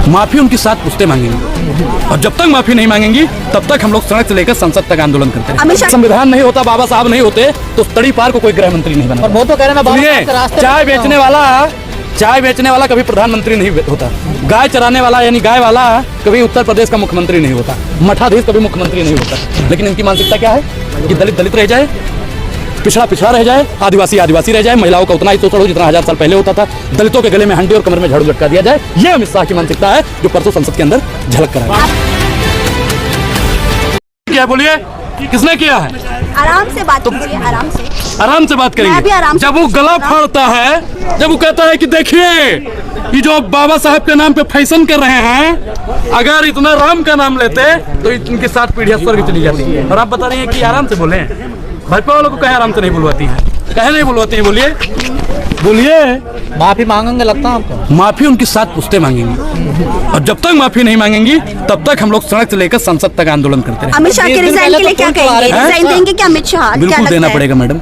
माफी उनकी 7 पुश्तें मांगेंगी और जब तक माफी नहीं मांगेंगी तब तक हम लोग सड़क से लेकर संसद तक आंदोलन करते हैं। संविधान नहीं होता, बाबा साहब नहीं होते तो तड़ी पार को कोई गृह मंत्री नहीं बना। वो तो कह रहे हैं चाय बेचने वाला कभी प्रधानमंत्री नहीं होता, गाय चराने वाला यानी गाय वाला कभी उत्तर प्रदेश का मुख्यमंत्री नहीं होता, मठाधीश कभी मुख्यमंत्री नहीं होता। लेकिन इनकी मानसिकता क्या है कि दलित दलित रह जाए, पिछड़ा पिछड़ा रह जाए, आदिवासी आदिवासी रह जाए, महिलाओं का उतना ही शोषण हो जितना 1000 साल पहले होता था, दलितों के गले में हंडी और कमर में झाड़ू लटका दिया जाए। ये अमित शाह की मानसिकता है जो परसों संसद के अंदर झलक कर आया। क्या बोलिए, किसने किया है? आराम से बात कीजिए, आराम से बात करेंगे। जब वो गला फाड़ता है, जब वो कहता है कि देखिए ये जो बाबा साहब के नाम पे फैशन कर रहे हैं, अगर इतना राम का नाम लेते तो इनके 7 पीढ़ियां स्वर्ग चली जाती है। और आप बता रहे हैं कि आराम से बोले। भाजपा वालों को कहे आराम से नहीं बुलवाती है, कहे नहीं बुलवाती है। बोलिए बोलिए, माफी मांगेंगे लगता है आपको? माफी उनकी 7 पुश्तें मांगेंगी और जब तक माफी नहीं मांगेंगी तब तक हम लोग सड़क से लेकर संसद तक आंदोलन करते हैं। अमित शाह के रिजाइन के लिए क्या कहेंगे? रिजाइन देंगे क्या अमित शाह? बिल्कुल देना पड़ेगा मैडम,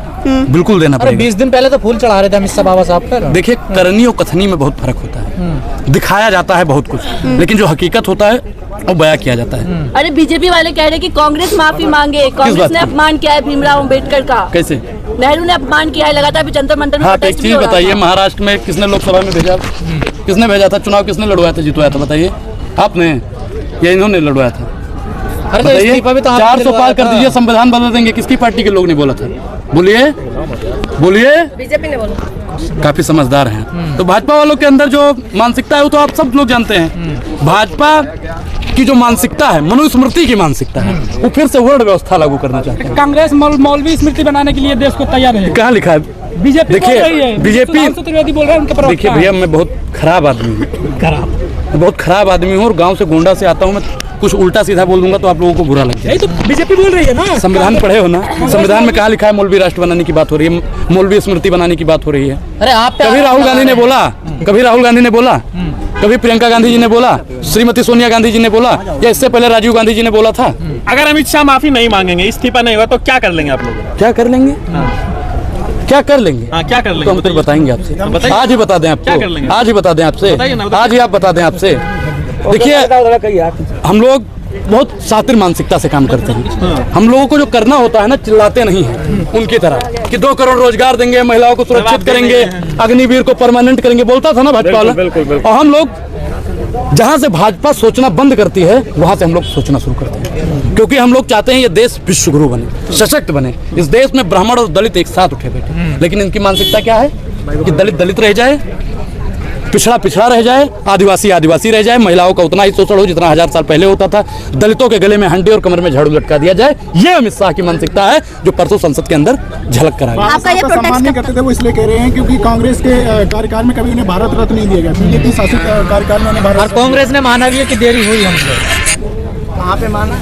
बिल्कुल देना पड़ेगा। 20 दिन पहले तो फूल चढ़ा रहे थे अमित शाह बाबा साहब पर। देखिए, करनी और कथनी में बहुत फर्क होता है। दिखाया जाता है बहुत कुछ, लेकिन जो हकीकत होता है वो बयां किया जाता है। अरे बीजेपी वाले कह रहे हैं कि कांग्रेस माफी मांगे, कांग्रेस ने अपमान किया है भीमराव अम्बेडकर का। कैसे? नेहरू ने अपमान किया है, लगातार भी जंतर मंतर में। हाँ, एक चीज बताइए, महाराष्ट्र में किसने लोकसभा में भेजा? किसने भेजा था? चुनाव किसने लड़वाया था, जितवाया था? बताइए, आपने या इन्होंने लड़वाया था? बताइए, 400 पार कर दीजिए, संविधान बदल देंगे। किसकी पार्टी के लोग ने बोला था? बोलिए बोलिए, बीजेपी ने बोला। काफी समझदार हैं। तो भाजपा वालों के अंदर जो मानसिकता है वो तो आप सब लोग जानते हैं। भाजपा की जो मानसिकता है, मनुस्मृति की मानसिकता है, वो फिर से वर्ण व्यवस्था लागू करना चाहते हैं। कांग्रेस मौलवी स्मृति बनाने के लिए देश को तैयार है। कहाँ लिखा है? बीजेपी देखिए, बीजेपी बोल रहे हैं उनके। देखिए भैया, मैं बहुत खराब आदमी हूँ, बहुत खराब आदमी हूँ और गांव से गोंडा से आता हूँ। मैं कुछ उल्टा सीधा बोल दूंगा तो आप लोगों को बुरा लग जाए। तो बीजेपी बोल रही है ना। संविधान पढ़े हो ना? संविधान में कहाँ लिखा है मौलवी राष्ट्र बनाने की बात हो रही है, मौलवी स्मृति बनाने की बात हो रही है? अरे आप कभी राहुल गांधी ने बोला, कभी राहुल गांधी ने बोला, कभी प्रियंका गांधी जी ने बोला, श्रीमती सोनिया गांधी जी ने बोला, या इससे पहले राजीव गांधी जी ने बोला था? अगर अमित शाह माफी नहीं मांगेंगे, इस्तीफा नहीं हुआ तो क्या कर लेंगे आप लोग? क्या कर लेंगे? क्या कर लेंगे? हाँ, क्या कर लेंगे? तो हम फिर बताएंगे आपसे। आज ही बता दें आपको, आज ही बता दें आपसे, आज ही आप बता दें आपसे। देखिए, हम लोग बहुत शातिर मानसिकता से काम करते हैं। हम लोगों को जो करना होता है ना, चिल्लाते नहीं हैं उनकी तरह कि 2 करोड़ रोजगार देंगे, महिलाओं को सुरक्षित करेंगे, अग्निवीर को परमानेंट करेंगे, बोलता था ना भाजपा वाला। और हम लोग जहां से भाजपा सोचना बंद करती है वहां से हम लोग सोचना शुरू करते हैं, क्योंकि हम लोग चाहते हैं ये देश विश्व गुरु बने, सशक्त बने। इस देश में ब्राह्मण और दलित एक साथ उठे बैठे, लेकिन इनकी मानसिकता क्या है कि दलित दलित रह जाए, पिछड़ा पिछड़ा रह जाए, आदिवासी आदिवासी रह जाए, महिलाओं का उतना ही शोषण हो जितना 1000 साल पहले होता था, दलितों के गले में हंडी और कमर में झाड़ू लटका दिया जाए। ये अमित शाह की मानसिकता है जो परसों संसद के अंदर झलक कर आई। आपका ये सम्मान नहीं करते थे, वो इसलिए कह रहे हैं क्योंकि कांग्रेस के कार्यकाल में कभी उन्हें भारत रत्न नहीं दिया गया। बीजेपी शासित कार्यकाल में उन्हें भारत। कांग्रेस ने माना भी है कि देरी हुई हमसे। कहाँ पे माना?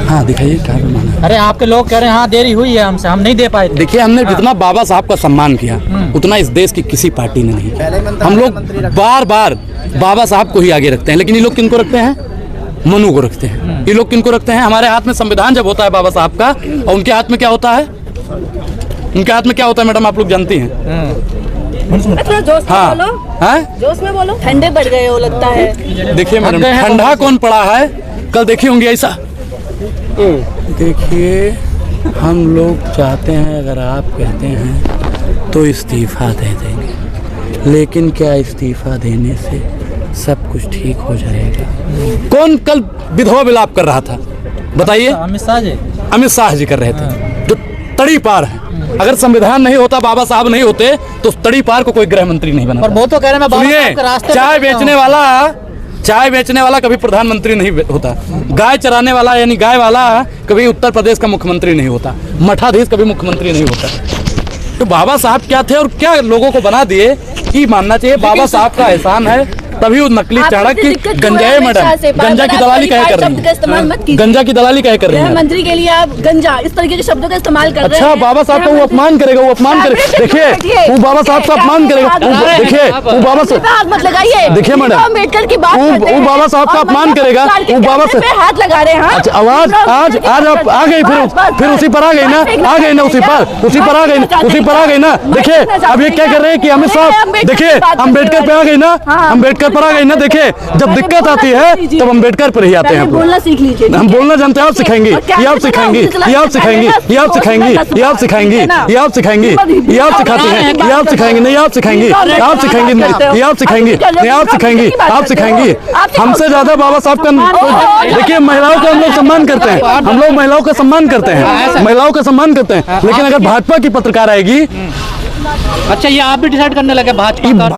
हाँ दिखाइए, कहाँ पे माना? अरे आपके लोग कह रहे हैं हाँ देरी हुई है हमसे, हम नहीं दे पाए। देखिए, हमने जितना बाबा साहब का सम्मान किया उतना इस देश की किसी पार्टी ने नहीं। हम लोग बार बार बाबा साहब को ही आगे रखते हैं, लेकिन ये लोग किनको रखते हैं? मनु को रखते हैं। ये लोग किनको रखते हैं? हमारे हाथ में संविधान जब होता है बाबा साहब का, और उनके हाथ में क्या होता है? उनके हाथ में क्या होता है मैडम, आप लोग जानती हैं? जोश में बोलो, जोश में बोलो। ठंडे बढ़ गए हो लगता है। देखिए मैडम, ठंडा कौन पड़ा है? कल देखी होंगी ऐसा। देखिए, हम लोग चाहते हैं, अगर आप कहते हैं तो इस्तीफा दे देंगे, लेकिन क्या इस्तीफा देने से सब कुछ ठीक हो जाएगा? कौन कल विधवा विलाप कर रहा था? बताइए। अमित शाह जी। अमित शाह जी कर रहे थे, जो तड़ी पार है। अगर संविधान नहीं होता, बाबा साहब नहीं होते तो तड़ी पार को कोई गृह मंत्री नहीं बना। वो तो कह रहे हैं चाय बेचने वाला कभी प्रधानमंत्री नहीं होता, गाय चराने वाला यानी गाय वाला कभी उत्तर प्रदेश का मुख्यमंत्री नहीं होता, मठाधीश कभी मुख्यमंत्री नहीं होता। तो बाबा साहब क्या थे और क्या लोगों को बना दिए कि मानना चाहिए बाबा साहब का एहसान है, तभी वो नकली चाणक की गंजा है मैडम, गंजा की दलाली क्या कर रही है? गंजा की दलाली क्या कर रही है? मंत्री के लिए आप गंजा इस तरीके के शब्दों का इस्तेमाल कर रहे हैं। अच्छा, बाबा साहब का वो अपमान करेगा, वो अपमान करेगा। देखिए, वो बाबा साहब का अपमान करेगा। देखिए, वो बाबा से हाथ मत लगाइए। देखिए मैडम, अम्बेडकर की बात करते हैं, वो बाबा साहब का अपमान करेगा। वो बाबा से हाथ लगा रहे हैं। अच्छा, आवाज आज आप आ गई, फिर उसी पर आ गई ना, आ गई ना, उसी पर आ गई ना। देखिए, अब ये क्या कर रहे हैं कि अमित शाह, देखिए अम्बेडकर पे आ गई ना, अम्बेडकर पड़ा गई ना, देखिए जब दिक्कत आती है तब अम्बेडकर पर ही आते हैं। बोलना सीख लीजिए। हम बोलना जानते हैं, आप सिखाएंगे, ये आप सिखाएंगे, ये आप सिखाएंगे, ये आप सिखाएंगे, ये आप सिखाएंगे, ये आप सिखाएंगे, ये आप सिखाते हैं, ये आप सिखाएंगे, नहीं आप सिखाएंगे, आप सिखाएंगे, ये आप सिखाएंगे, नहीं आप सिखाएंगे, आप सिखाएंगे। हमसे ज्यादा बाबा साहब का, देखिए महिलाओं का हम लोग सम्मान करते हैं, हम लोग महिलाओं का सम्मान करते हैं, महिलाओं का सम्मान करते हैं, लेकिन अगर भाजपा की पत्रकार आएगी। अच्छा, ये आप भी डिसाइड करने लगे भाजपा का?